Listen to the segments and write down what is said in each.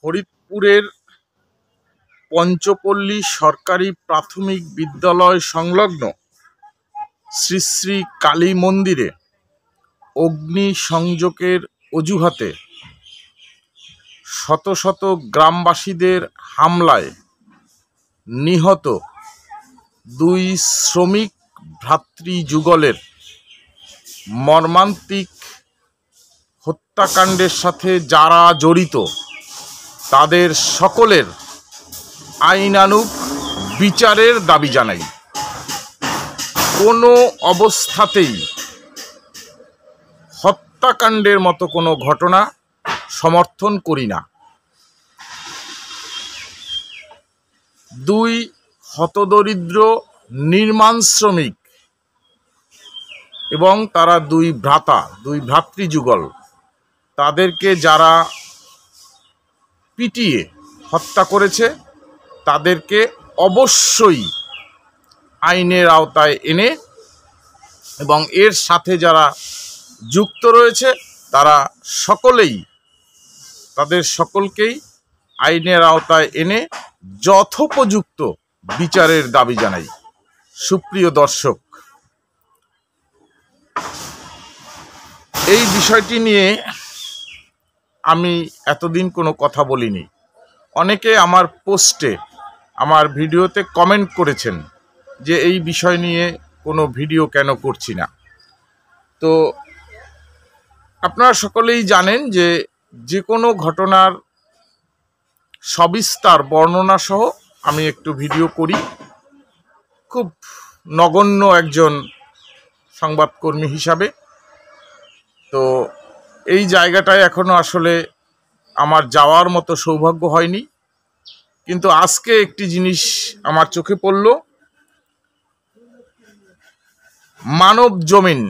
ফরিদপুরের পঞ্চপল্লী সরকারি প্রাথমিক বিদ্যালয় সংলগ্ন শ্রী শ্রী কালী মন্দিরে অগ্নিসংযোগের অজুহাতে শত শত গ্রামবাসীদের হামলায় নিহত দুই শ্রমিক ভ্রাতৃযুগলের মর্মান্তিক হত্যাকাণ্ডের সাথে যারা জড়িত তাদের সকলের আইনানুগ বিচারের দাবি জানাই। কোনো অবস্থাতেই হত্যাকাণ্ডের মতো কোনো ঘটনা সমর্থন করি না। দুই হতদরিদ্র নির্মাণ শ্রমিক এবং তারা দুই ভ্রাতৃযুগল, তাদেরকে যারা পিটিয়ে হত্যা করেছে তাদেরকে অবশ্যই আইনের আওতায় এনে এবং এর সাথে যারা যুক্ত রয়েছে তাদের সকলকেই আইনের আওতায় এনে যথোপযুক্ত বিচারের দাবি জানাই। সুপ্রিয় দর্শক, এই বিষয়টি নিয়ে আমি এতদিন কোনো কথা বলিনি। অনেকে আমার পোস্টে, আমার ভিডিওতে কমেন্ট করেছেন যে এই বিষয় নিয়ে কোনো ভিডিও কেন করছি না। তো আপনারা সকলেই জানেন যে যে কোনো ঘটনার সবিস্তার বর্ণনা সহ আমি একটু ভিডিও করি। খুব নগণ্য একজন সংবাদকর্মী হিসাবে তো এই জায়গাটায় এখনো আসলে আমার যাওয়ার মতো সৌভাগ্য হয়নি, কিন্তু আজকে একটি জিনিস আমার চোখে পড়ল। মানব জমিন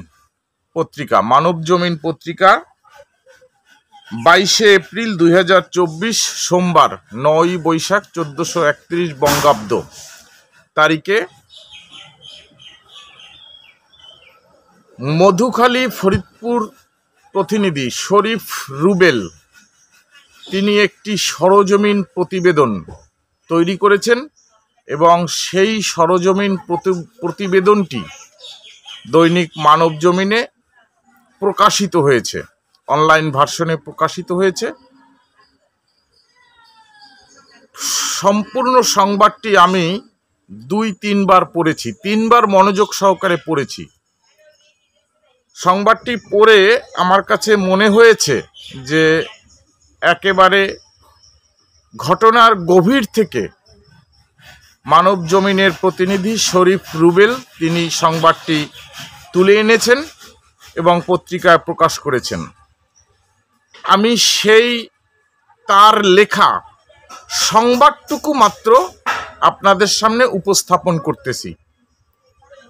পত্রিকা 22 এপ্রিল 2024 সোমবার 9 বৈশাখ 1431 বঙ্গাব্দ তারিখে মধুখালী ফরিদপুর প্রতিনিধি শরীফ রুবেল তিনি একটি সরজমিন প্রতিবেদন তৈরি করেছেন এবং সেই সরজমিন প্রতিবেদনটি দৈনিক মানব জমিনে প্রকাশিত হয়েছে, অনলাইন ভার্সনে প্রকাশিত হয়েছে। সম্পূর্ণ সংবাদটি আমি 2-3 বার পড়েছি, 3 বার মনোযোগ সহকারে পড়েছি। সংবাদটি পড়ে আমার কাছে মনে হয়েছে যে একেবারে ঘটনার গভীর থেকে মানব জমিনের প্রতিনিধি শরীফ রুবেল তিনি সংবাদটি তুলে এনেছেন এবং পত্রিকায় প্রকাশ করেছেন। আমি সেই তার লেখা সংবাদটুকু মাত্র আপনাদের সামনে উপস্থাপন করতেছি।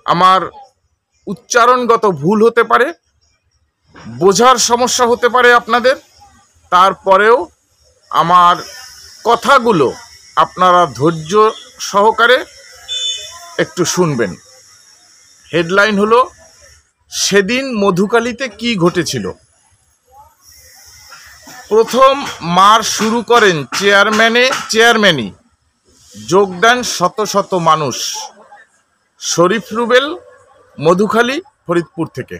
আমার উচ্চারণগত ভুল হতে পারে, বোঝার সমস্যা হতে পারে আপনাদের, তারপরেও আমার কথাগুলো আপনারা ধৈর্য সহকারে একটু শুনবেন। হেডলাইন হলো, সেদিন মধুখালীতে কি ঘটেছিল। প্রথম মার শুরু করেন চেয়ারম্যানই, যোগ দেন শত শত মানুষ। শরীফ রুবেল, মধুখালী, ফরিদপুর থেকে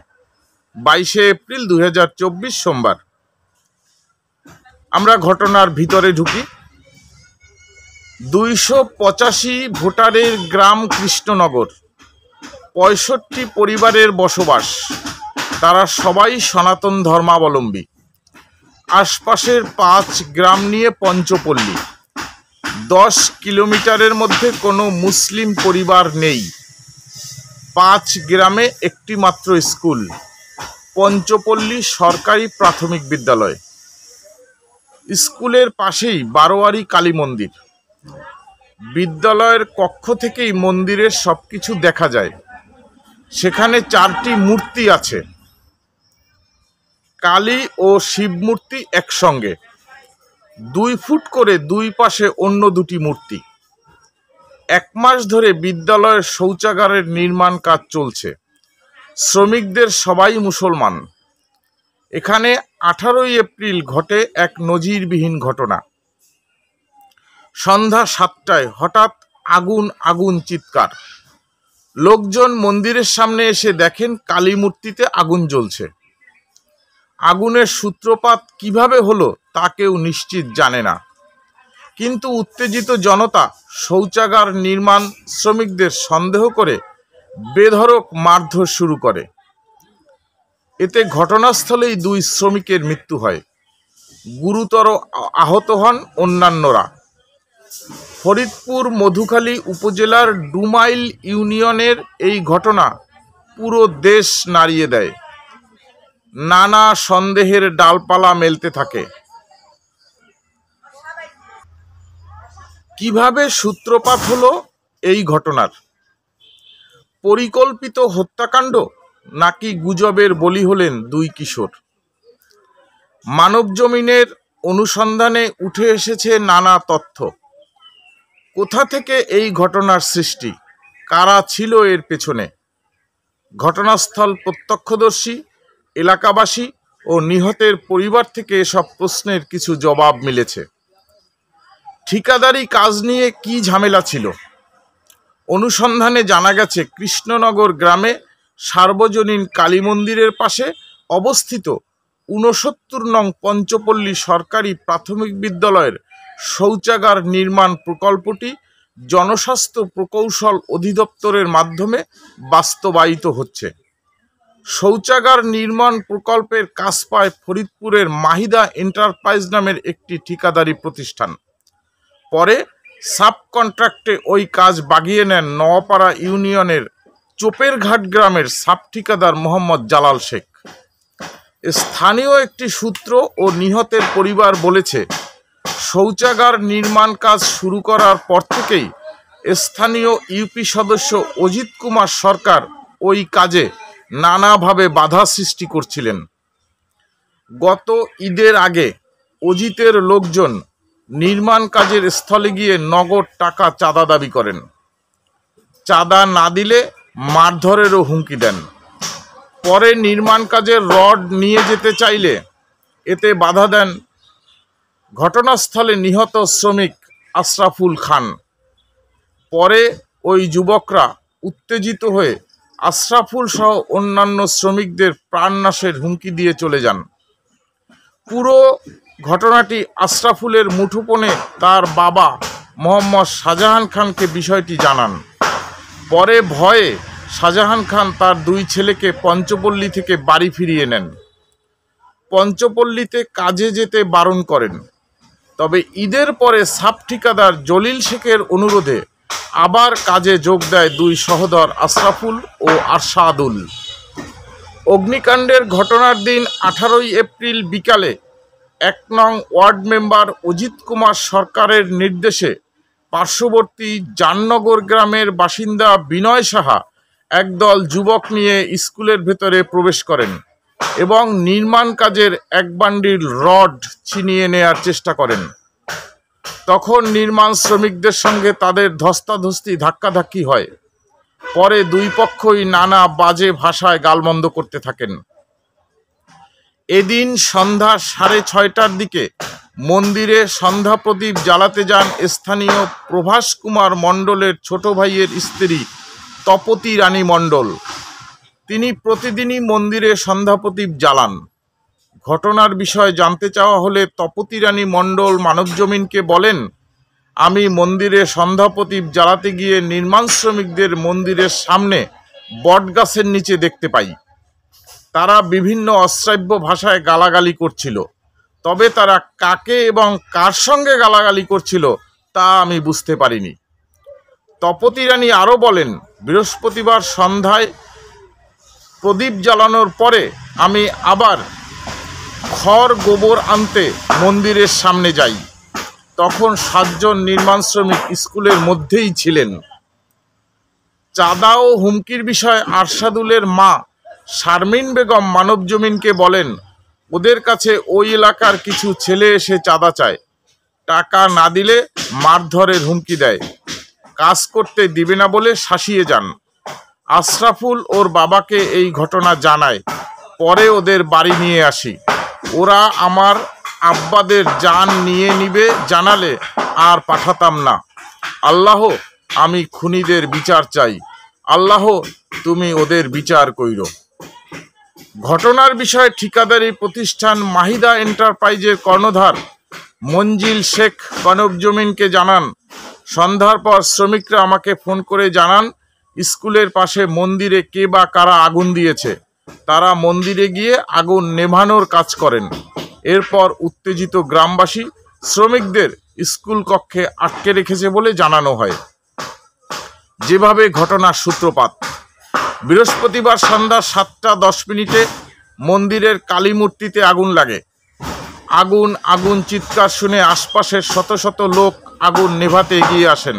22 এপ্রিল 2024 সোমবার। আমরা ঘটনার ভিতরে ঢুকি। 285 ভোটারের গ্রাম কৃষ্ণনগর, 65 পরিবারের বসবাস, তারা সবাই সনাতন ধর্মাবলম্বী। আশপাশের 5 গ্রাম নিয়ে পঞ্চপল্লী, 10 কিলোমিটারের মধ্যে কোনো মুসলিম পরিবার নেই। 5 গ্রামে একটি মাত্র স্কুল, পঞ্চপল্লী সরকারি প্রাথমিক বিদ্যালয়। স্কুলের পাশেই বারোয়ারি কালী মন্দির। বিদ্যালয়ের কক্ষ থেকেই মন্দিরের সবকিছু দেখা যায়। সেখানে 4টি মূর্তি আছে, কালী ও শিব মূর্তি একসঙ্গে, 2 ফুট করে দুই পাশে অন্য 2টি মূর্তি। 1 মাস ধরে বিদ্যালয়ের শৌচাগারের নির্মাণ কাজ চলছে। শ্রমিকদের সবাই মুসলমান। এখানে 18 এপ্রিল ঘটে এক নজিরবিহীন ঘটনা। সন্ধ্যা 7টায় হঠাৎ আগুন আগুন চিৎকার। লোকজন মন্দিরের সামনে এসে দেখেন কালী মূর্তিতে আগুন জ্বলছে। আগুনের সূত্রপাত কিভাবে হলো তা কেউ নিশ্চিত জানে না, কিন্তু উত্তেজিত জনতা শৌচাগার নির্মাণ শ্রমিকদের সন্দেহ করে বেধড়ক মারধর শুরু করে। এতে ঘটনাস্থলেই 2 শ্রমিকের মৃত্যু হয়, গুরুতর আহত হন অন্যান্যরা। ফরিদপুর মধুখালী উপজেলার ডুমাইল ইউনিয়নের এই ঘটনা পুরো দেশ নাড়িয়ে দেয়। নানা সন্দেহের ডালপালা মেলতে থাকে। কিভাবে সূত্রপাত হলো এই ঘটনার? পরিকল্পিত হত্যাকাণ্ড নাকি গুজবের বলি হলেন 2 কিশোর? মানবজমিনের অনুসন্ধানে উঠে এসেছে নানা তথ্য। কোথা থেকে এই ঘটনার সৃষ্টি? কারা ছিল এর পেছনে? ঘটনাস্থল প্রত্যক্ষদর্শী, এলাকাবাসী ও নিহতের পরিবার থেকে এসব প্রশ্নের কিছু জবাব মিলেছে। ঠিকাদারি কাজ নিয়ে কি ঝামেলা ছিল? অনুসন্ধানে জানা গেছে, কৃষ্ণনগর গ্রামে সার্বজনীন কালী মন্দিরের পাশে অবস্থিত 69 নং পঞ্চপল্লী সরকারি প্রাথমিক বিদ্যালয়ের শৌচাগার নির্মাণ প্রকল্পটি জনস্বাস্থ্য প্রকৌশল অধিদপ্তরের মাধ্যমে বাস্তবায়িত হচ্ছে। শৌচাগার নির্মাণ প্রকল্পের কাজ পায় ফরিদপুরের মাহিদা এন্টারপ্রাইজ নামের একটি ঠিকাদারি প্রতিষ্ঠান। পরে সাব কন্ট্রাক্টে ওই কাজ বাগিয়ে নেন নওয়াপাড়া ইউনিয়নের চোপেরঘাট গ্রামের সাব ঠিকাদার মোহাম্মদ জালাল শেখ। স্থানীয় একটি সূত্র ও নিহতের পরিবার বলেছে, শৌচাগার নির্মাণ কাজ শুরু করার পর থেকেই স্থানীয় ইউপি সদস্য অজিত কুমার সরকার ওই কাজে নানাভাবে বাধা সৃষ্টি করছিলেন। গত ঈদের আগে অজিতের লোকজন নির্মাণ কাজের স্থলে গিয়ে নগদ টাকা চাঁদা দাবি করেন। চাঁদা না দিলে মারধরেরও হুমকি দেন। পরে নির্মাণ কাজের রড নিয়ে যেতে চাইলে এতে বাধা দেন ঘটনাস্থলে নিহত শ্রমিক আশরাফুল খান। পরে ওই যুবকরা উত্তেজিত হয়ে আশরাফুল সহ অন্যান্য শ্রমিকদের প্রাণনাশের হুমকি দিয়ে চলে যান। পুরো ঘটনাটি আশরাফুলের মুঠোফোনে তার বাবা মোহাম্মদ শাহজাহান খানকে বিষয়টি জানান। পরে ভয়ে শাহজাহান খান তার 2 ছেলেকে পঞ্চপল্লী থেকে বাড়ি ফিরিয়ে নেন। পঞ্চপল্লীতে কাজে যেতে বারণ করেন। তবে ঈদের পরে সাব ঠিকাদার জলিল শেখের অনুরোধে আবার কাজে যোগ দেয় 2 সহোদর আশরাফুল ও আরশাদুল। অগ্নিকাণ্ডের ঘটনার দিন 18 এপ্রিল বিকালে 1 নং ওয়ার্ড মেম্বার অজিত কুমার সরকারের নির্দেশে পার্শ্ববর্তী জাননগর গ্রামের বাসিন্দা বিনয় সাহা একদল যুবক নিয়ে স্কুলের ভেতরে প্রবেশ করেন এবং নির্মাণ কাজের 1 বান্ডিল রড ছিনিয়ে নেয়ার চেষ্টা করেন। তখন নির্মাণ শ্রমিকদের সঙ্গে তাদের ধস্তাধস্তি ধাক্কাধাক্কি হয়। পরে 2 পক্ষই নানা বাজে ভাষায় গালমন্দ করতে থাকেন। এদিন সন্ধ্যা 6:30টার দিকে মন্দিরে সন্ধ্যা প্রদীপ জ্বালাতে যান স্থানীয় প্রভাস কুমার মণ্ডলের ছোট ভাইয়ের স্ত্রী তপতী রানী মণ্ডল। তিনি প্রতিদিনই মন্দিরে সন্ধ্যা প্রদীপ জ্বালান। ঘটনার বিষয়ে জানতে চাওয়া হলে তপতী রানী মণ্ডল মানবজমিনকে বলেন, আমি মন্দিরে সন্ধ্যা প্রদীপ জ্বালাতে গিয়ে নির্মাণ শ্রমিকদের মন্দিরের সামনে বটগাছের নিচে দেখতে পাই। তারা বিভিন্ন অশ্রাব্য ভাষায় গালাগালি করছিল। তবে তারা কাকে এবং কার সঙ্গে গালাগালি করছিল তা আমি বুঝতে পারিনি। তপতী রানী আরও বলেন, বৃহস্পতিবার সন্ধ্যায় প্রদীপ জ্বালানোর পরে আমি আবার খড় গোবর আনতে মন্দিরের সামনে যাই। তখন 7 জন নির্মাণ শ্রমিক স্কুলের মধ্যেই ছিলেন। চাঁদা ও হুমকির বিষয়ে আরশাদুলের মা শারমিন বেগম মানবজমিনকে বলেন, ওদের কাছে ওই এলাকার কিছু ছেলে এসে চাঁদা চায়, টাকা না দিলে মারধরের হুমকি দেয়, কাজ করতে দিবে না বলে শাসিয়ে যান। আশরাফুল ওর বাবাকে এই ঘটনা জানায়। পরে ওদের বাড়ি নিয়ে আসি। ওরা আমার আব্বাদের জান নিয়ে নিবে জানালে আর পাঠাতাম না। আল্লাহ, আমি খুনিদের বিচার চাই। আল্লাহ, তুমি ওদের বিচার কইরো। ঘটনার বিষয়ে ঠিকাদারি প্রতিষ্ঠান মাহিদা এন্টারপ্রাইজের কর্ণধার মঞ্জিল শেখ কনক জমিনকে জানান, সন্ধ্যার পর শ্রমিকরা আমাকে ফোন করে জানান স্কুলের পাশে মন্দিরে কে বা কারা আগুন দিয়েছে। তারা মন্দিরে গিয়ে আগুন নেভানোর কাজ করেন। এরপর উত্তেজিত গ্রামবাসী শ্রমিকদের স্কুল কক্ষে আটকে রেখেছে বলে জানানো হয়। যেভাবে ঘটনার সূত্রপাত, বৃহস্পতিবার সন্ধ্যা 7:10 মন্দিরের কালী মূর্তিতে আগুন লাগে। আগুন আগুন চিৎকার শুনে আশপাশের শত শত লোক আগুন নেভাতে এগিয়ে আসেন।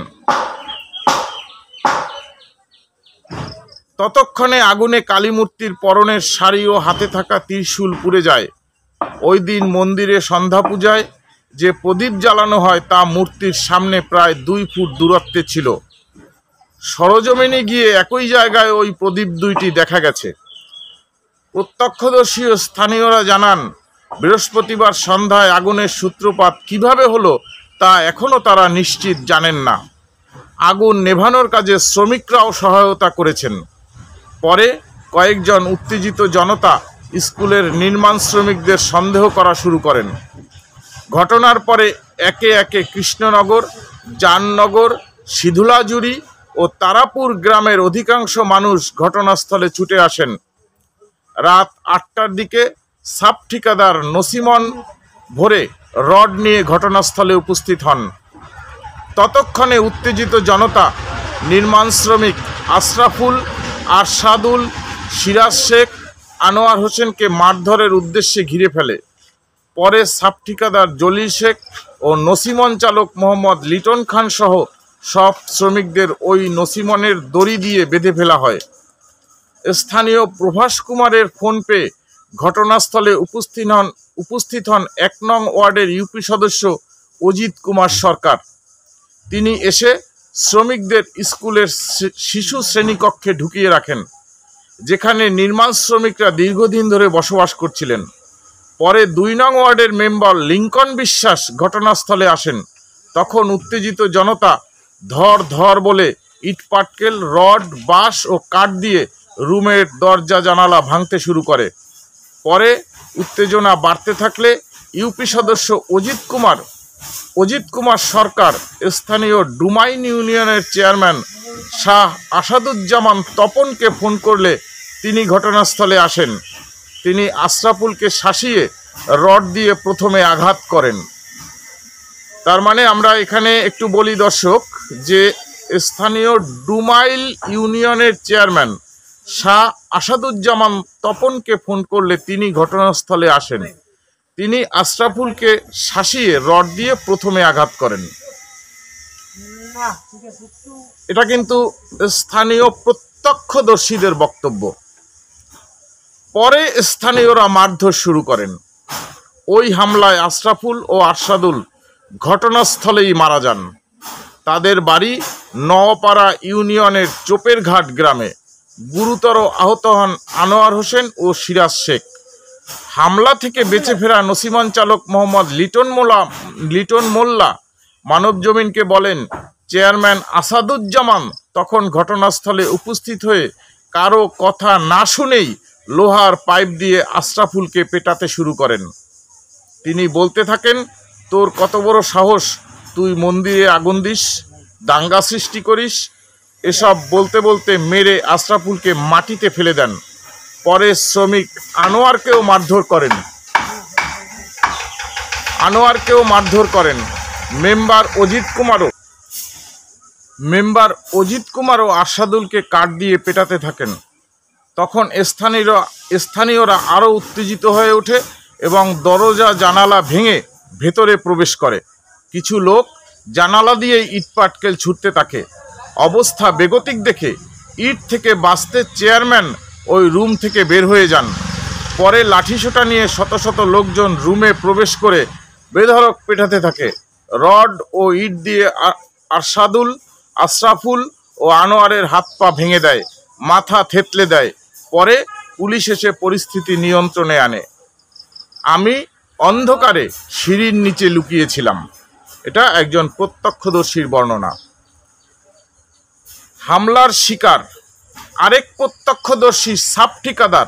ততক্ষণে আগুনে কালী মূর্তির পরনের শাড়ি ও হাতে থাকা ত্রিশূল পুড়ে যায়। ওই দিন মন্দিরে সন্ধ্যা পূজায় যে প্রদীপ জ্বালানো হয় তা মূর্তির সামনে প্রায় 2 ফুট দূরত্বে ছিল। সরজমিনে গিয়ে একই জায়গায় ওই প্রদীপ দুইটি দেখা গেছে। প্রত্যক্ষদর্শী ও স্থানীয়রা জানান, বৃহস্পতিবার সন্ধ্যায় আগুনের সূত্রপাত কিভাবে হলো তা এখনও তারা নিশ্চিত জানেন না। আগুন নেভানোর কাজে শ্রমিকরাও সহায়তা করেছেন। পরে কয়েকজন উত্তেজিত জনতা স্কুলের নির্মাণ শ্রমিকদের সন্দেহ করা শুরু করেন। ঘটনার পরে একে একে কৃষ্ণনগর, জাননগর, সিধুলাজুরি ও তারাপুর গ্রামের অধিকাংশ মানুষ ঘটনাস্থলে ছুটে আসেন। রাত 8টার দিকে সাব ঠিকাদার নসিমন ভোরে রড নিয়ে ঘটনাস্থলে উপস্থিত হন। ততক্ষণে উত্তেজিত জনতা নির্মাণ শ্রমিক আশরাফুল, আরশাদুল, সিরাজ শেখ, আনোয়ার হোসেনকে মারধরের উদ্দেশ্যে ঘিরে ফেলে। পরে সাব ঠিকাদার জলিল শেখ ও নসিমন চালক মোহাম্মদ লিটন খান সহ সব শ্রমিকদের ওই নসিমনের দড়ি দিয়ে বেঁধে ফেলা হয়। স্থানীয় প্রভাস কুমারের ফোন পেয়ে ঘটনাস্থলে উপস্থিত হন 1 নং ওয়ার্ডের ইউপি সদস্য অজিত কুমার সরকার। তিনি এসে শ্রমিকদের স্কুলের শিশু শ্রেণীকক্ষে ঢুকিয়ে রাখেন, যেখানে নির্মাণ শ্রমিকরা দীর্ঘদিন ধরে বসবাস করছিলেন। পরে 2 নং ওয়ার্ডের মেম্বার লিঙ্কন বিশ্বাস ঘটনাস্থলে আসেন। তখন উত্তেজিত জনতা ধর ধর বলে ইটপাটকেল, রড, বাঁশ ও কাঠ দিয়ে রুমের দরজা জানালা ভাঙতে শুরু করে। পরে উত্তেজনা বাড়তে থাকলে ইউপি সদস্য অজিত কুমার সরকার স্থানীয় ডুমাইন ইউনিয়নের চেয়ারম্যান শাহ আসাদুজ্জামান তপনকে ফোন করলে তিনি ঘটনাস্থলে আসেন। তিনি আশরাফুলকে শাসিয়ে রড দিয়ে প্রথমে আঘাত করেন। তার মানে আমরা এখানে একটু বলি দর্শক, যে স্থানীয় ডুমাইল ইউনিয়নের চেয়ারম্যান শাহ আসাদুজ্জামান তপনকে ফোন করলে তিনি ঘটনাস্থলে আসেন। তিনি আশরাফুলকে শাসিয়ে রড দিয়ে প্রথমে আঘাত করেন। এটা কিন্তু স্থানীয় প্রত্যক্ষদর্শীদের বক্তব্য। পরে স্থানীয়রা মারধর শুরু করেন। ওই হামলায় আশরাফুল ও আরশাদুল ঘটনাস্থলেই মারা যান। তাদের বাড়ি নওপাড়া ইউনিয়নের চোপেরঘাট গ্রামে। গুরুতর আহত হন আনোয়ার হোসেন ও সিরাজ শেখ। হামলা থেকে বেঁচে ফেরা নসিমন চালক মোহাম্মদ লিটন মোল্লা মানবজমিনকে বলেন, চেয়ারম্যান আসাদুজ্জামান তখন ঘটনাস্থলে উপস্থিত হয়ে কারো কথা না শুনেই লোহার পাইপ দিয়ে আশরাফুলকে পেটাতে শুরু করেন। তিনি বলতে থাকেন, তোর কত বড় সাহস, তুই মন্দিরে আগুন দিস, দাঙ্গা সৃষ্টি করিস। এসব বলতে বলতে মেরে আশরাফুলকে মাটিতে ফেলে দেন। পরে শ্রমিক আনোয়ারকেও মারধর করেন। মেম্বার অজিত কুমারও আরশাদুলকে কাঠ দিয়ে পেটাতে থাকেন। তখন স্থানীয়রা আরও উত্তেজিত হয়ে ওঠে এবং দরজা জানালা ভেঙে ভেতরে প্রবেশ করে। কিছু লোক জানালা দিয়ে ইটপাটকেল ছুটতে থাকে। অবস্থা বেগতিক দেখে ইট থেকে বাঁচতে চেয়ারম্যান ওই রুম থেকে বের হয়ে যান। পরে লাঠিসোঁটা নিয়ে শত শত লোকজন রুমে প্রবেশ করে বেধড়ক পেটাতে থাকে। রড ও ইট দিয়ে আশরাফুল ও আনোয়ারের হাত পা ভেঙে দেয়, মাথা থেতলে দেয়। পরে পুলিশ এসে পরিস্থিতি নিয়ন্ত্রণে আনে। আমি অন্ধকারে সিঁড়ির নিচে লুকিয়েছিলাম। এটা একজন প্রত্যক্ষদর্শীর বর্ণনা। হামলার শিকার আরেক প্রত্যক্ষদর্শী সাব ঠিকাদার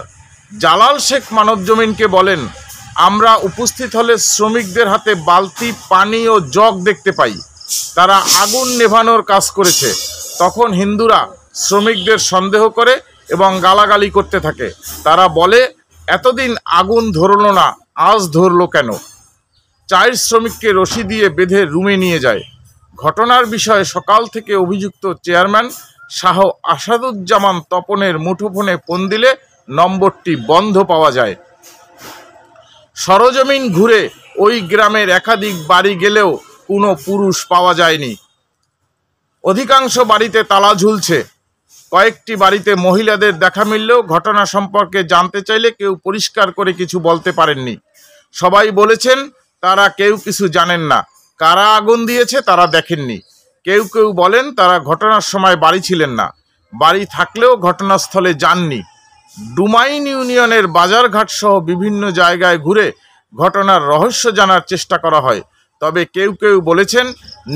জালাল শেখ মানবজমিনকে বলেন, আমরা উপস্থিত হলে শ্রমিকদের হাতে বালতি, পানি ও জগ দেখতে পাই। তারা আগুন নেভানোর কাজ করেছে। তখন হিন্দুরা শ্রমিকদের সন্দেহ করে এবং গালাগালি করতে থাকে। তারা বলে, এতদিন আগুন ধরল না, আজ ধরলো কেন? 4 শ্রমিককে রশি দিয়ে বেঁধে রুমে নিয়ে যায়। ঘটনার বিষয়ে সকাল থেকে অভিযুক্ত চেয়ারম্যান শাহ আসাদুজ্জামান তপনের মুঠোফোনে ফোন দিলে নম্বরটি বন্ধ পাওয়া যায়। সরজমিন ঘুরে ওই গ্রামের একাধিক বাড়ি গেলেও কোনো পুরুষ পাওয়া যায়নি। অধিকাংশ বাড়িতে তালা ঝুলছে। কয়েকটি বাড়িতে মহিলাদের দেখা মিললেও ঘটনা সম্পর্কে জানতে চাইলে কেউ পরিষ্কার করে কিছু বলতে পারেননি। সবাই বলেছেন তারা কেউ কিছু জানেন না। কারা আগুন দিয়েছে তারা দেখেননি। কেউ কেউ বলেন তারা ঘটনার সময় বাড়ি ছিলেন না, বাড়ি থাকলেও ঘটনাস্থলে যাননি। ডুমাইন ইউনিয়নের বাজারঘাট সহ বিভিন্ন জায়গায় ঘুরে ঘটনার রহস্য জানার চেষ্টা করা হয়। তবে কেউ কেউ বলেছেন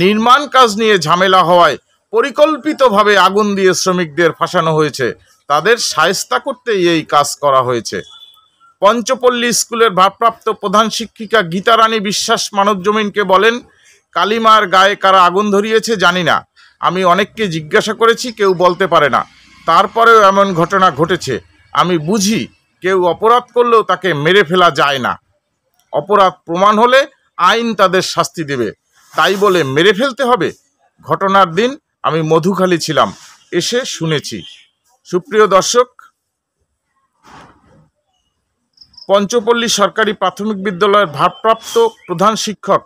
নির্মাণ কাজ নিয়ে ঝামেলা হওয়ায় পরিকল্পিতভাবে আগুন দিয়ে শ্রমিকদের ফাঁসানো হয়েছে। তাদের শায়েস্তা করতেই এই কাজ করা হয়েছে। পঞ্চপল্লী স্কুলের ভারপ্রাপ্ত প্রধান শিক্ষিকা গীতারানী বিশ্বাস মানবজমিনকে বলেন, কালিমার গায়ে কারা আগুন ধরিয়েছে জানি না। আমি অনেককে জিজ্ঞাসা করেছি, কেউ বলতে পারে না। তারপরেও এমন ঘটনা ঘটেছে। আমি বুঝি কেউ অপরাধ করলেও তাকে মেরে ফেলা যায় না। অপরাধ প্রমাণ হলে আইন তাদের শাস্তি দেবে, তাই বলে মেরে ফেলতে হবে? ঘটনার দিন আমি মধুখালী ছিলাম, এসে শুনেছি। সুপ্রিয় দর্শক, পঞ্চপল্লী সরকারি প্রাথমিক বিদ্যালয়ের ভারপ্রাপ্ত প্রধান শিক্ষক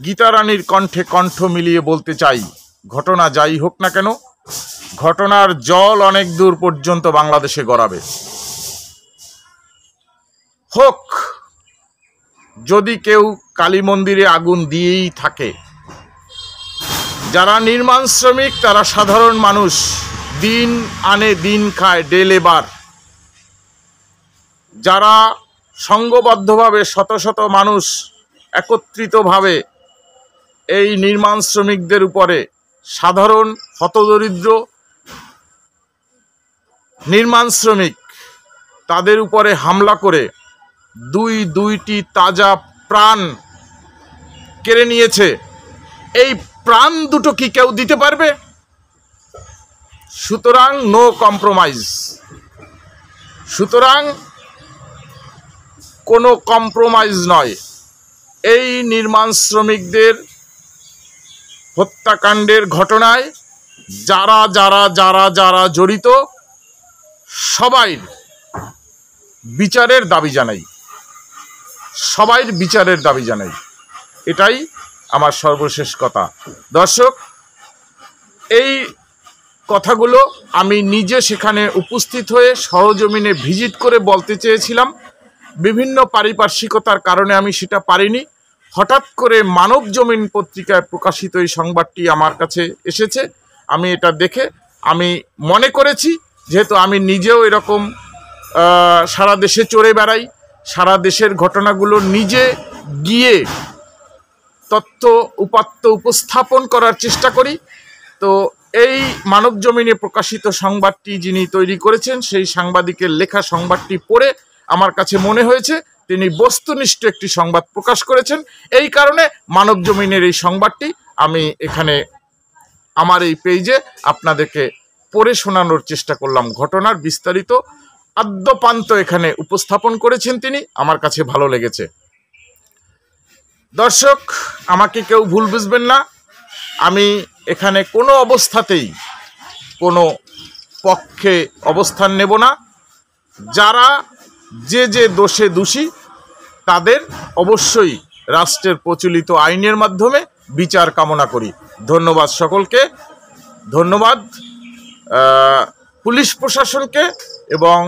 গীতারানীর কণ্ঠে কণ্ঠ মিলিয়ে বলতে চাই, ঘটনা যাই হোক না কেন, ঘটনার জল অনেক দূর পর্যন্ত বাংলাদেশে গড়াবে। হোক, যদি কেউ কালী মন্দিরে আগুন দিয়েই থাকে। যারা নির্মাণ শ্রমিক তারা সাধারণ মানুষ, দিন আনে দিন খায়, ডে লেবার। যারা সংঘবদ্ধভাবে শত শত মানুষ একত্রিতভাবে এই নির্মাণ শ্রমিকদের উপরে, সাধারণ হতদরিদ্র নির্মাণ শ্রমিক, তাদের উপরে হামলা করে দুইটি তাজা প্রাণ কেড়ে নিয়েছে। এই প্রাণ দুটো কি কেউ দিতে পারবে? সুতরাং নো কম্প্রোমাইজ। সুতরাং কোনো কম্প্রোমাইজ নয়। এই নির্মাণ শ্রমিকদের হত্যাকাণ্ডের ঘটনায় যারা যারা যারা যারা জড়িত সবাই বিচারের দাবি জানাই, সবাইর বিচারের দাবি জানাই। এটাই আমার সর্বশেষ কথা। দর্শক, এই কথাগুলো আমি নিজে সেখানে উপস্থিত হয়ে সরজমিনে ভিজিট করে বলতে চেয়েছিলাম। বিভিন্ন পারিপার্শ্বিকতার কারণে আমি সেটা পারিনি। হঠাৎ করে মানবজমিন পত্রিকায় প্রকাশিত এই সংবাদটি আমার কাছে এসেছে। আমি এটা দেখে আমি মনে করেছি, যেহেতু আমি নিজেও এরকম সারা দেশে চড়ে বেড়াই, সারা দেশের ঘটনাগুলো নিজে গিয়ে তথ্য উপাত্ত উপস্থাপন করার চেষ্টা করি, তো এই মানবজমিনে প্রকাশিত সংবাদটি যিনি তৈরি করেছেন সেই সাংবাদিকের লেখা সংবাদটি পড়ে আমার কাছে মনে হয়েছে তিনি বস্তুনিষ্ঠ একটি সংবাদ প্রকাশ করেছেন। এই কারণে মানবজমিনের এই সংবাদটি আমি এখানে আমার এই পেজে আপনাদেরকে পড়ে শোনানোর চেষ্টা করলাম। ঘটনার বিস্তারিত আদ্যপান্ত এখানে উপস্থাপন করেছেন তিনি, আমার কাছে ভালো লেগেছে। দর্শক, আমাকে কেউ ভুল বুঝবেন না। আমি এখানে কোনো অবস্থাতেই কোনো পক্ষে অবস্থান নেব না। যারা যে যে দোষে দোষী তাদের অবশ্যই রাষ্ট্রের প্রচলিত আইনের মাধ্যমে বিচার কামনা করি। ধন্যবাদ সকলকে, ধন্যবাদ পুলিশ প্রশাসনকে, এবং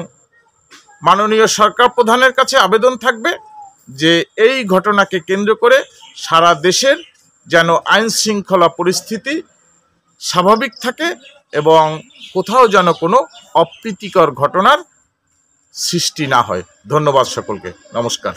মাননীয় সরকার প্রধানের কাছে আবেদন থাকবে যে এই ঘটনাকে কেন্দ্র করে সারা দেশের যেন আইন শৃঙ্খলা পরিস্থিতি স্বাভাবিক থাকে এবং কোথাও যেন কোনো অপ্রীতিকর ঘটনার সৃষ্টি না হয়। ধন্যবাদ সকলকে, নমস্কার।